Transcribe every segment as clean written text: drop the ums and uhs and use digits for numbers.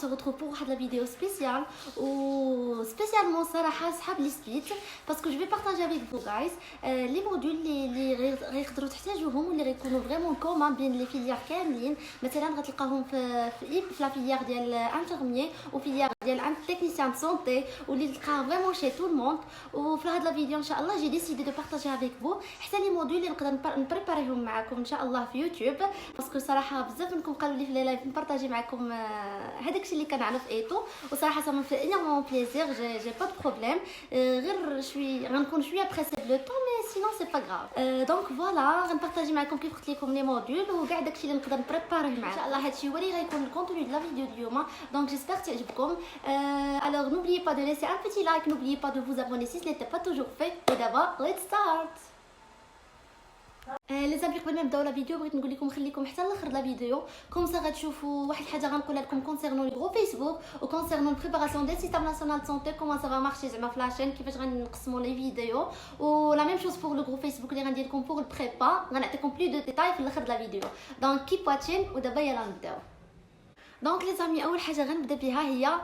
se retrouve pour la vidéo spéciale ou spécialement صراحة صحاب لي سبيت باسكو جو في بارطاجي avec vous guys لي موديول اللي غيقدروا تحتاجوهم واللي غيكونوا فريمون كومون بين لي فيليير كاملين. مثلا غتلقاوهم في لا فيليير ديال انفيرميي وفيليير ديال تكنيسيان سونتي واللي تلقاها فريمون شي تو الموند. وفي هذا الفيديو ان شاء الله جي ديسيدي دو بارطاجي avec vous حتى لي موديول اللي نقدر نبريباريهم معكم ان شاء الله في يوتيوب باسكو صراحه بزاف منكم قالوا لي في لي لايف نبارطاجي معكم هذاك الشيء اللي كنعرف ايتو وصراحه ça me fait énormément plaisir. J'ai pas de problème غير شوي غنكون شويه بريسي بلو طون مي سينون سي با غراف. دونك فوالا غنبارطاجي معكم كيف قلت لكم لي موديول وكاع داكشي اللي نقدر نبريباريه معكم ان شاء الله. هادشي هو اللي غيكون الكونتوني ديال لا فيديو اليوم. دونك جيسبر تعجبكم. Alors n'oubliez pas de laisser un petit like, n'oubliez pas de vous abonner si ce n'était pas toujours fait. Et d'abord, let's start. لي زامي قبل ما نبداو لا فيديو بغيت نقول لكم خليكم حتى لاخر لا فيديو كوم سا غتشوفوا واحد الحاجه غنقولها لكم كونسيرنون لي غرو فيسبوك وكونسيرنون بريباراسيون ديال سيستم ناسيونال سونتي كومون سا فا مارشي زعما في لاشين كيفاش غنقسموا لي فيديو و لا ميم شوز بور لو غرو فيسبوك اللي غندير لكم بور البريبا غنعطيكم بلو دو ديتاي في الاخر د لا فيديو. دونك كيب واتشين ودابا يلا نبداو. دونك لي زامي اول حاجه غنبدا بها هي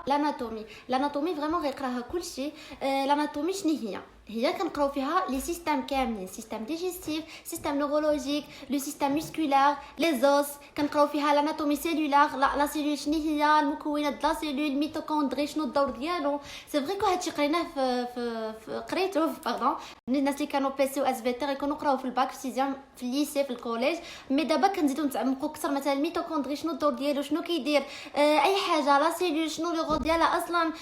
لاناتومي فريمون غيقراها كلشي. لاناتومي شنو هي كنقراو فيها لي سيستيم كاملين سيستيم ديجيستيف سيستيم نورولوجيك لو سيستيم ميسكولار لي زوس كنقراو فيها لاناتومي سيلولار لا سيلول شنو هي المكونات د لا سيلول الميتوكوندري شنو الدور ديالو. سي فري كو هادشي قريناه في قريتو باردون الناس اللي كانوا بي سي و اس في تي غيكونوا قراو في الباك في سيزيام في الليسي في الكوليج مي دابا كنزيدو نتعمقوا اكثر. مثلا الميتوكوندري شنو الدور ديالو شنو كيدير اي حاجه لا سيلول شنو لو رول ديالها اصلا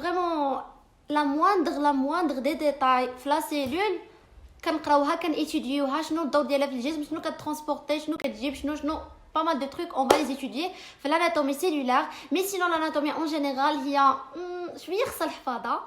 فريمون la moindre des détails في لا سيلول كنقراوها كنيتوديوها شنو الدور ديالها في الجسم شنو كترونسبورتي شنو كتجيب شنو pas mal de trucs on va les étudier في l'anatomie cellulaire. mais sinon l'anatomie en général هي شويه خصها الحفاظه.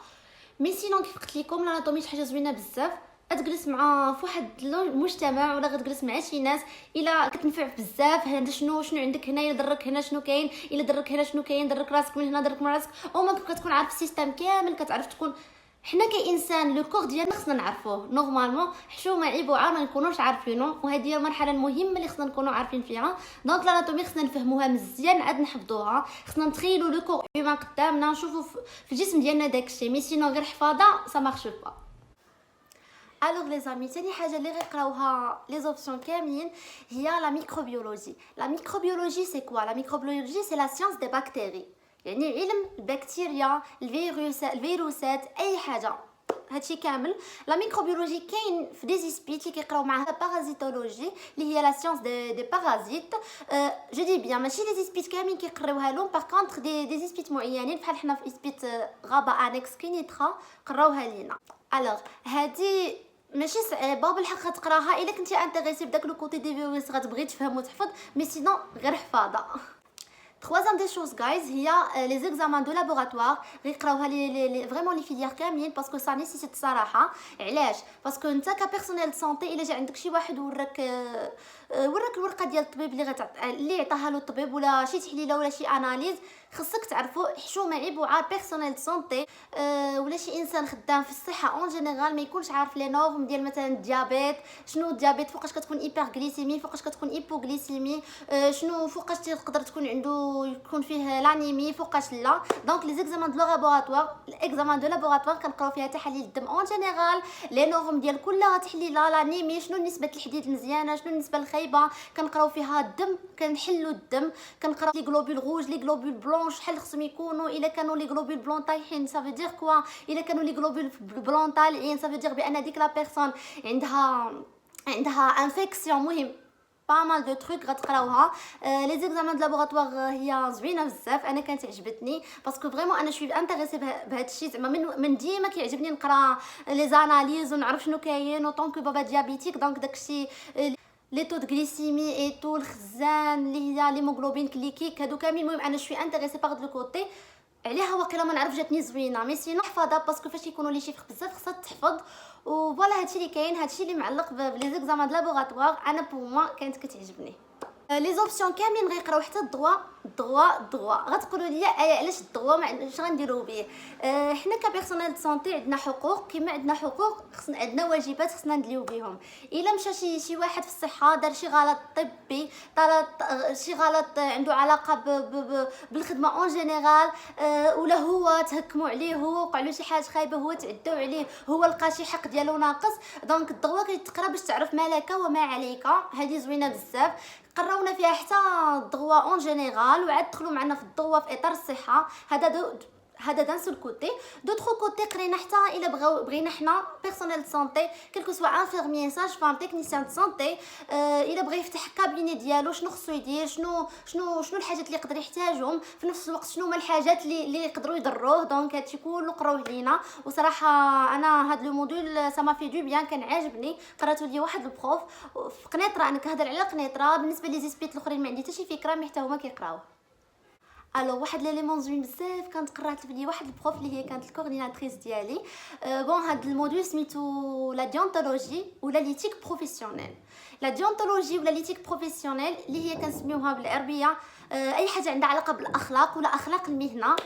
mais sinon كيف قلت لكم l'anatomie شي حاجه زوينه بزاف غتجلس مع في واحد المجتمع ولا غتجلس مع شي ناس الا كتنفع بزاف. هذا شنو عندك هنا الا درك هنا شنو كاين الا درك هنا شنو كاين درك راسك من هنا درك من راسك او ما كتكون عارف السيستم كامل كتعرف تكون. حنا كانسان لو كور ديالنا خصنا نعرفوه نورمالمون حشومه عيب وعار ما نكونوش عارفينه وهذه هي المرحله المهمه اللي خصنا نكونوا عارفين فيها. دونك لاناتومي خصنا نفهموها مزيان عاد نحفظوها خصنا نتخيلوا لو كور ما قدامنا نشوفوا في الجسم ديالنا داكشي مي سينو غير حفاظه سا مارش با. الوغ لي زامي ثاني حاجه اللي غيقراوها لي زوبسيون كاملين هي لا ميكروبيولوجي. لا ميكروبيولوجي سي كوا؟ لا ميكروبيولوجي سي لا سيانس دي باكتيري يعني علم البكتيريا الفيروسات اي حاجه هادشي كامل. لا ميكروبيولوجي كاين في دي زيسبيت اللي كيقراو معاها بارازيتولوجي اللي هي لا سيانس دي بارازيت. جو دي بيان ماشي لي زيسبيت كاملين كيقراوها لهم باغ كونطخ دي زيسبيت معينين بحال حنا في اسبيت غابه انكس كينيترا قراوها لينا. الوغ هادي ماشي صعيبه بالحق غتقراها الا كنتي انتريسي بداك لو كوتي دي فيروس غتبغي تفهم وتحفظ مي سينون غير حفاظه. Troisième des choses guys هي les examens de laboratoire غيقراوها لي فريمون لي فيليير كاملين باسكو سا نيسيت صراحه. علاش؟ باسكو انت كبيرسونيل سونتي الا جا عندك شي واحد وراك الورقه ديال الطبيب اللي عطاها له الطبيب ولا شي تحليله ولا شي اناليز خصك تعرفوا حشومه عيب وعار بيرسونيل سونتي ولا شي انسان خدام في الصحه اون جينيرال ما يكونش عارف لي نورم ديال مثلا الديابيت شنو الديابيت فوقاش كتكون هيبرغليسيمي فوقاش كتكون هيبوغليسيمي شنو فوقاش تقدر تكون عنده يكون فيه لانيمي فوقاش لا. دونك لي زيكزامان دو لابوراتوار الاكزامان دو لابوراتوار كنقراو فيها تحاليل الدم اون جينيرال لي نورم ديال كل تحليله لانيمي شنو نسبه الحديد المزيانه شنو النسبه الخايبه كنقراو فيها الدم كنحلوا الدم كنقراو لي غلوبول روج لي غلوبول بلون شحال خصهم يكونوا الا كانوا لي غلوبول بلون طايحين سا فو دير كوا الا كانوا لي غلوبول بلون طالعين سا فو دير بان ديك لا بيرسون عندها انفيكسيون. مهم با مال دو تروك غتقراوها. لي زيكزامان د لابوراتوار هي زوينه بزاف انا كانت عجبتني باسكو فريمون انا شويه انتريسي بهذا الشيء زعما من ديما كيعجبني نقرا لي زاناليز ونعرف شنو كاين وطونك بابا ديابيتيك دونك داكشي لي تو غليسيمي اي تو الخزان اللي هي ليموغلوبين كليكيك هادو كاملين. المهم انا شويه انتريسي باغ دو كوتي عليها واقيلا ما نعرف جاتني زوينه مي سينو حفاظه باسكو فاش يكونوا لي شيفر بزاف خصها تحفظ. وفوالا هادشي اللي كاين هادشي اللي معلق بلي زيكزامان د لابوراتوار انا بور موا كانت كتعجبني. لي زوبسيون كاملين غيقراو حتى الدغوا غتقولوا لي علاش الدغوا ما اش غنديروا به. حنا كبيرسونيل دو سونتي عندنا حقوق، كما عندنا حقوق عندنا واجبات خصنا ندليو بهم. الا مشى شي واحد في الصحه دار شي غلط طبي، شي غلط عنده علاقه بالخدمه اون جينيرال، ولا هو تهكموا عليه، هو وقع له شي حاجه خايبه، هو تعداو عليه، هو لقى شي حق ديالو ناقص، دونك الدغوا كيتقرا باش تعرف ما لك وما عليك. هذه زوينه بزاف. قراونا فيها حتى الدغوا اون جينيرال، وعاد دخلوا معنا في الدغوا في اطار الصحه. هذا دان سول كوتي. دوطخ كوتي قرينا حتى الا بغينا حنا بيرسونيل سونتي كلكو سوا انفيرميي ساج فام تكنيسيان دو سونتي، الا بغى يفتح كابيني ديالو شنو خصو يدير، شنو الحاجات اللي يقدر يحتاجهم، في نفس الوقت شنو هما الحاجات اللي يقدروا يضروه. دونك هادشي كله قراوه لينا. وصراحه انا هاد لو موديل سا ما في دو بيان، كان عاجبني. قراتو لي واحد البروف في قنيطره، انا كنهضر على قنيطره. بالنسبه لي زيسبيت الاخرين ما عندي حتى شي فكره، مي حتى هما كيقراوه. الو واحد ليليمون زوين بزاف كانت قرات لي واحد البروف اللي هي كانت الكورديناتريس ديالي. بون هاد الموديل سميتو لا ديونتولوجي ولا ليتيك بروفيسيونيل. لا ديونتولوجي ولا ليتيك بروفيسيونيل اللي هي كنسميوها بالعربيه اي حاجه عندها علاقه بالاخلاق ولا اخلاق المهنه.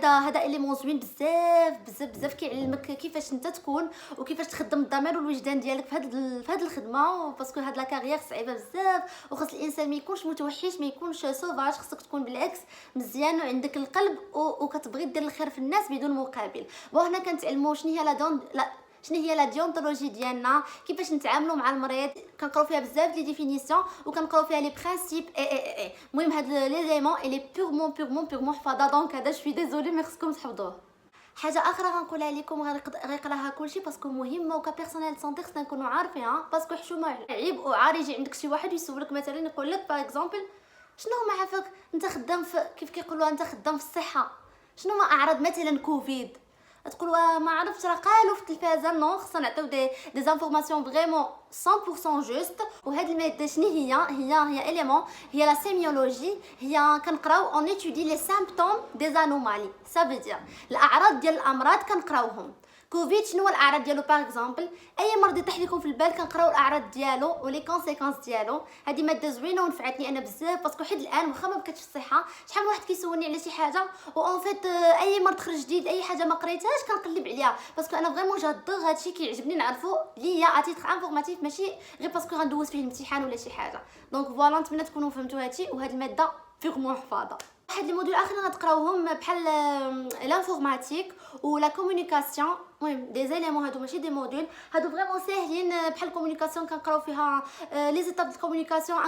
هذا اليمون زوين بزاف بزاف بزاف، كيعلمك كيفاش انت تكون وكيفاش تخدم الضمير والوجدان ديالك في هاد الخدمه، باسكو هاد لا كارير صعيبه بزاف، وخاص الانسان ما يكونش متوحش، ما يكونش سوفاج، خاصك تكون بالعكس مزيان وعندك القلب وكتبغي دير الخير في الناس بدون مقابل. هنا كنتعلموا شنو هي لا ديونتولوجي ديالنا، كيفاش نتعاملوا مع المريض. كنقراو فيها بزاف لي ديفينيسيون وكنقراو فيها لي برينسيپ المهم هاد لي ليليمون لي بيغمون حفاظه. دونك هذا شوي ديزولي مي خصكم تحفظوه. حاجه اخرى غنقولها لكم غيقراها كلشي باسكو مهمه، وكبيرسونيل سونتي خصنا نكونوا عارفينها، باسكو حشومه عيب وعار يجي عندك شي واحد يسولك مثلا يقول لك باغ اكزومبل شنو ما عافاك انت خدام في كيف كيقولوا انت خدام في الصحه، شنو ما اعراض مثلا كوفيد، تقولوا ما عرفتش راه قالوا في التلفازه. نو خصنا نعطيو دي زانفورماسيون فريمون 100% جوست. وهاد الماده شنو هي اليمون، هي لا سيميولوجي. هي كنقراو اون ايتودي لي سيمبتوم دي زانومالي، سا فيدير الاعراض ديال الامراض كنقراوهم. كوفيد شنو الاعراض ديالو؟ باغ اكزومبل اي مرض يطيح لكم في البال كنقراو الاعراض ديالو ولي كونسيكونس ديالو. هذه ماده زوينه ونفعتني انا بزاف، باسكو حد الان واخا ما بقيتش في الصحه شحال من واحد كيسولني على شي حاجه اون فيت اي مرض خرج جديد اي حاجه ما قريتهاش كنقلب عليها، باسكو انا فريمون جادور هادشي كيعجبني نعرفو ليا اتيتر انفورماتيف، ماشي غير باسكو غندوز فيه الامتحان ولا شي حاجه. دونك فوالا نتمنى تكونوا فهمتوا هادشي. وهاد الماده فيغمون حفاظه. واحد لي موديل اخرين غتقراوهم بحال لانفورماتيك ولا كومونيكاسيون، المهم دي زيليمون هادو ماشي دي موديل، هادو فريمون ساهلين. بحال كومونيكاسيون كنقراو فيها لي زيتاب دو كومونيكاسيون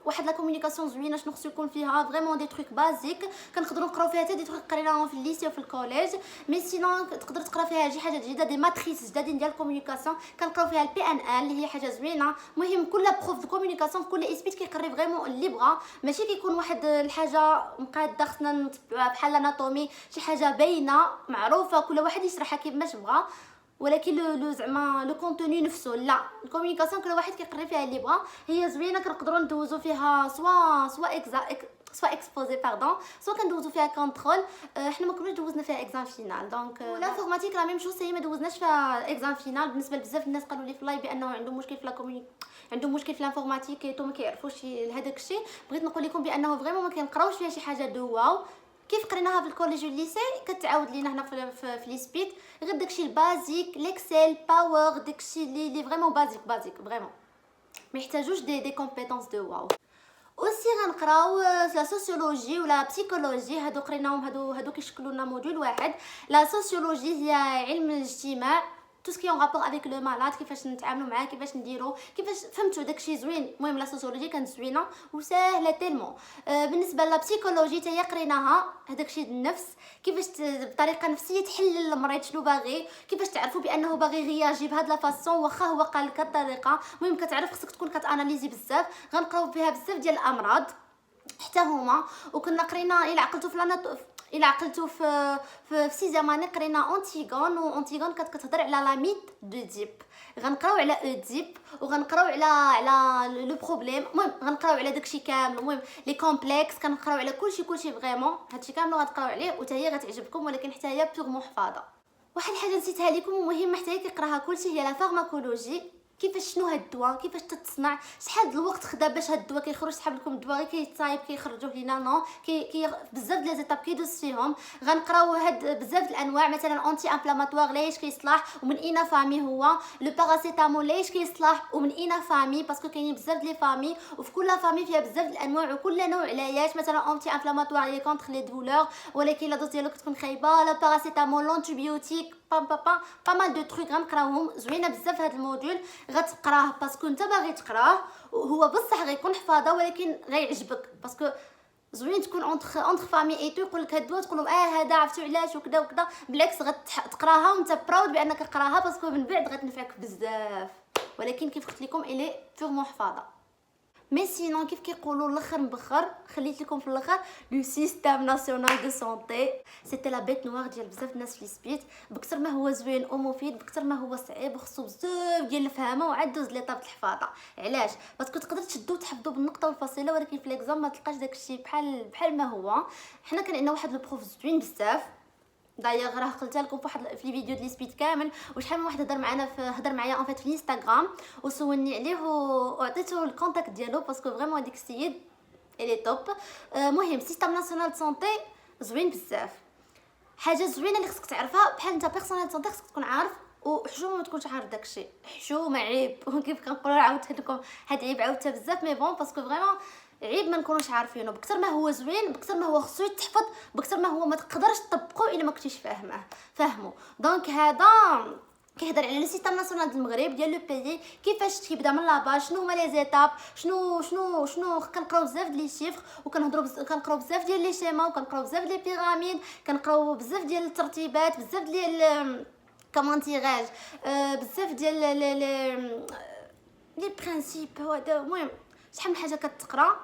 واحد لا كومونيكاسيون زوينه شنو خصو يكون فيها فريمون دي تروك بازيك. كنقدروا نقراو فيها حتى دي تروك قريناهم في الليسي وفي الكوليج، مي سينون تقدر تقرا فيها شي حاجه جديده، دي ماتريس جدادين ديال الكومونيكاسيون كنقراو فيها البي ان ال اللي هي حاجه زوينه. المهم كل بروف دو كومونيكاسيون كل اسبيت كيقري فريمون اللي بغا، ماشي كيكون واحد الحاجه مقاده خصنا نتبعوها بحال الاناتومي شي حاجه باينه معروفه كل واحد يشرحها كيفاش بغا، ولكن لو زعما لو كونتوني نفسه لا. الكومونيكاسيون كل واحد كيقري فيها اللي بغا، هي زوينه كنقدروا ندوزو فيها سوا اكسبوزي باردون، سوا كندوزو فيها كونترول. حنا ما كناش دوزنا فيها اكزام فينال. دونك لانفورماتيك لا ميم شوز، هي ما دوزناش فيها اكزام فينال. بالنسبه لبزاف الناس قالوا لي في اللايف بانه عندهم مشكل في لا عندهم مشكل في الانفورماتيك ايتو ما كيعرفوش هذاك الشيء. بغيت نقول لكم بانه فريمون ما كنقراوش فيها شي حاجه دو واو، كيف قريناها في الكوليج والليسي كتعاود لينا هنا في لي سبيت غير داكشي البازيك ليكسل باور، داكشي اللي فريمون بازيك فريمون ما يحتاجوش دي كومبيتونس دو واو. اوسي غنقراو لا سوسيولوجي ولا بسيكولوجي، هادو قريناهم، هادو كيشكلوا لنا موديول واحد. لا سوسيولوجي هي علم الاجتماع، tout ce qui est en rapport avec le malade، كيفاش نتعاملوا معاه، كيفاش نديرو، كيفاش فهمتوا داكشي زوين. المهم لا سوسيولوجي كانت زوينه وسهله تيلمون. بالنسبه لا بسيكولوجي حتى هي قريناها، هداكشي النفس، كيفاش بطريقه نفسيه تحلل المريض شنو باغي، كيفاش تعرفوا بانه باغي غياجي بهاد لا فاصون واخا هو قال لك الطريقه. المهم كتعرف خصك تكون كتاناليزي بزاف. غنقراو فيها بزاف ديال الامراض حتى هما. وكنا قرينا الى عقلتو في سيزيام اني قرينا اونتيغون، وانتيغون كانت كتهضر على لا ميت دو ديب. غنقراو على اوديب وغنقراو على لو بروبليم. المهم غنقراو على داكشي كامل، المهم لي كومبلكس كنقراو على كلشي فريمون. هادشي كامل غتقراو عليه وتا هي غتعجبكم، ولكن حتى هي بيغمون حفاظه. واحد الحاجه نسيتها لكم ومهمه حتى هي كيقراها كلشي، هي لا فارماكولوجي. كيفاش شنو هاد الدواء، كيفاش تتصنع، شحال الوقت خدا باش هاد الدواء كيخرج. سحب لكم الدواء غير كيتصايب كيخرجوه لينا نو بزاف ديال ليزيتاب كيدوز فيهم. غنقراو هاد بزاف الانواع، مثلا اونتي انفلاماتوار ليش كيصلح ومن اين فامي هو، لو باراسيتامول ليش كيصلح ومن اين فامي، باسكو كاينين بزاف لي فامي وفي كل فامي فيها بزاف الانواع وكل نوع علاج. مثلا اونتي انفلاماتوار هي كونتر لي دولور ولكن لا دوز ديالو كتكون خايبه، لا باراسيتامول لونتيبيوتيك با مال دو تروك غنقراوهم. زوينه بزاف هذا الموديول، غتقراه باسكو انت باغي تقراه، هو بصح غيكون حفاظه ولكن غيعجبك باسكو زوين تكون اونتر فامي اي تو. يقول لك هاد الدواء تقول لهم هذا عرفتوا علاش وكذا وكذا، بالعكس غتقراها وانت براود بانك قراها باسكو من بعد غتنفعك بزاف. ولكن كيف قلت لكم الي بيغمون حفاظه. مي سينون كيف كيقولوا الاخر مبخر، خليت لكم في الاخر لو سيستيم ناسيونال دو سونتي سيتي لا بيت نوار ديال بزاف الناس في السبيت. بكثر ما هو زوين ومفيد بكثر ما هو صعيب وخصو بزاف ديال الفهمه وعاد دوز ليطاب الحفاظه. علاش؟ باسكو تقدر تشدو وتحفظوا بالنقطه والفاصله ولكن في ليكزام ما تلقاش داكشي بحال ما هو. حنا كان عندنا واحد البروف زوين بزاف، دايوغ راه قلت لكم في في الفيديو ديال سبيد كامل. وشحال من واحد هضر معايا اون فيت في الانستغرام وسولني عليه وعطيته الكونتاكت ديالو باسكو فريمون هذيك السيد الي توب. مهم سيستم ناسيونال سونتي زوين بزاف. حاجه زوينه اللي خصك تعرفها بحال انت بيرسونيل سونتي خصك تكون عارف، وحشومه ما تكونش عارف داكشي. حشومه عيب كيف كنقولوا عاودت لكم هاد عيب عاودتها بزاف مي بون باسكو فريمون عيب ما نكونوش عارفينه. بكثر ما هو زوين بكثر ما هو خصو يتحفظ بكثر ما هو ما تقدرش تطبقه الا ما كنتيش فاهمه. دونك هذا كيهضر على السيستم ناسيونال ديال المغرب ديال لو بيي، كيفاش كيبدا من لاباج، شنو هما لي زيتاب، شنو كنقراو بزاف ديال لي شيفر كنقراو بزاف ديال لي شيما وكنقراو بزاف ديال لي بيراميد، كنقراو بزاف ديال الترتيبات، بزاف ديال كومون تيراج، بزاف ديال لي برينسيپ. هذا المهم شحال من حاجه كتقرا،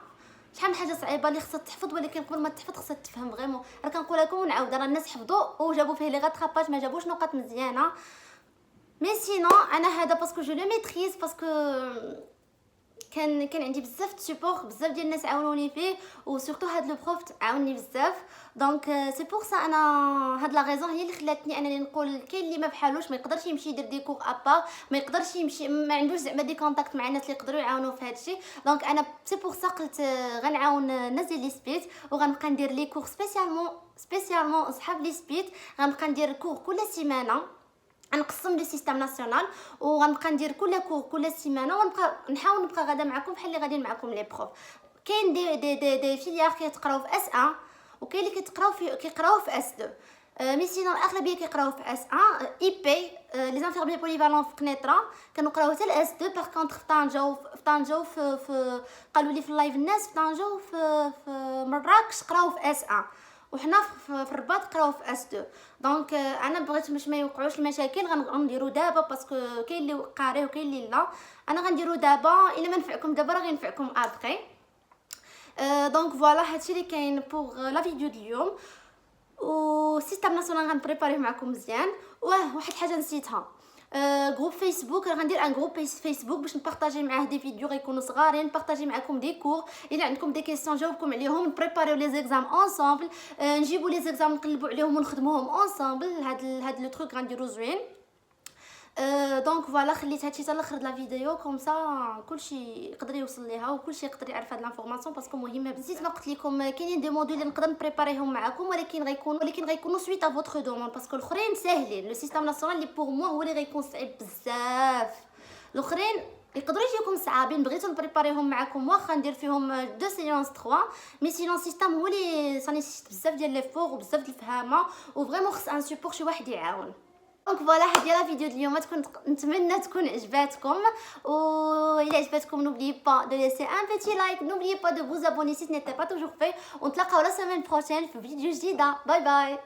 شحال من حاجه صعيبه اللي خصها تحفظ ولكن قبل ما تحفظ خصها تفهم فريمون. راه كنقول لكم ونعاود راه الناس حفظوا وجابوا فيه لي غاتراباج ما جابوش نقاط مزيانه. مي سينون انا هذا باسكو جو لو ميتريز باسكو كان عندي بزاف سبور، بزاف ديال الناس عاونوني فيه وسورتو هاد لو بروف عاونني بزاف. دونك سي بور سا انا هاد لا غيزون هي اللي خلاتني انني نقول كاين اللي ما بحالوش ما يقدرش يمشي يدير دي كور ابار، ما يقدرش يمشي ما عندوش زعما دي كونتاكت مع الناس اللي يقدروا يعاونوه في هادشي. دونك انا سي بور سا قلت غنعاون الناس ديال لي سبيت وغنبقى ندير لي كور سبيسيالمون اصحاب لي سبيت. غنبقى ندير كور كل سيمانه، غنقسم لي سيستم ناسيونال وغنبقى ندير كل كور كل سيمانه ونبقى نحاول نبقى غادا معكم بحال اللي غاديين معكم لي بروف. كاين دي فيليار كيتقراو في اس 1 وكاين اللي كيقراو في اس 2. مي سينون الاغلبيه كيقراو في اس 1 اي بي لي زانفيرمي بوليفالون في قنيطره كنقراو حتى الاس 2. باغ كونطخ في طنجه في قالوا لي في اللايف الناس في طنجه وفي مراكش قراو في اس 1 وحنا في الرباط قراو في اس 2. دونك انا بغيت باش ما يوقعوش المشاكل غنديرو دابا باسكو كاين اللي قاري وكاين اللي لا. انا غنديرو دابا الا ما نفعكم دابا راه غينفعكم ابري. دونك فوالا هادشي اللي كاين بوغ لا فيديو ديال اليوم. و سيستم ناسيونال غنبريباريه معكم مزيان. واحد حاجه نسيتها، جروب فيسبوك غندير ان جروب فيسبوك باش نبارطاجي معاه دي فيديو غيكونوا صغارين، نبارطاجي معكم دي كور. الا عندكم دي كيسيون جاوبكم عليهم، نبريباريو لي زيكزام انصامبل، نجيبوا لي زيكزام نقلبوا عليهم ونخدموهم انصامبل. هاد لو تروك غنديرو زوين. دونك فوالا خليت هادشي حتى لاخر لا فيديو كوم سا كلشي يقدر يوصل ليها وكلشي يقدر يعرف هاد لانفورماسيون باسكو مهمه بزاف. ما قلت لكم كاينين دي موديل اللي نقدر نبريباريهم معكم ولكن غيكونوا سويت ا فوتر دوموند باسكو الاخرين ساهلين. لو سيستم ناسيونال اللي بور مو هو اللي غيكون صعيب بزاف، الاخرين يقدروا يجيكم صعابين. بغيتو نبريباريهم معكم واخا ندير فيهم 2 سيونس 3 مي سينون سيستم هو اللي صاني بزاف ديال لي فور وبزاف ديال الفهامه وفريمون خص ان سيبور شي واحد يعاون. دونك فوالا هادي لا فيديو ديال اليوم نتمنى تكون عجباتكم. و الى عجبتكم نوبلي با دو ليسي ان بيتي لايك، نوبلي با دو vous abonner si ce n'était pas toujours fait. ونتلاقاو لا سيمين بروشين في فيديو جديده. باي باي.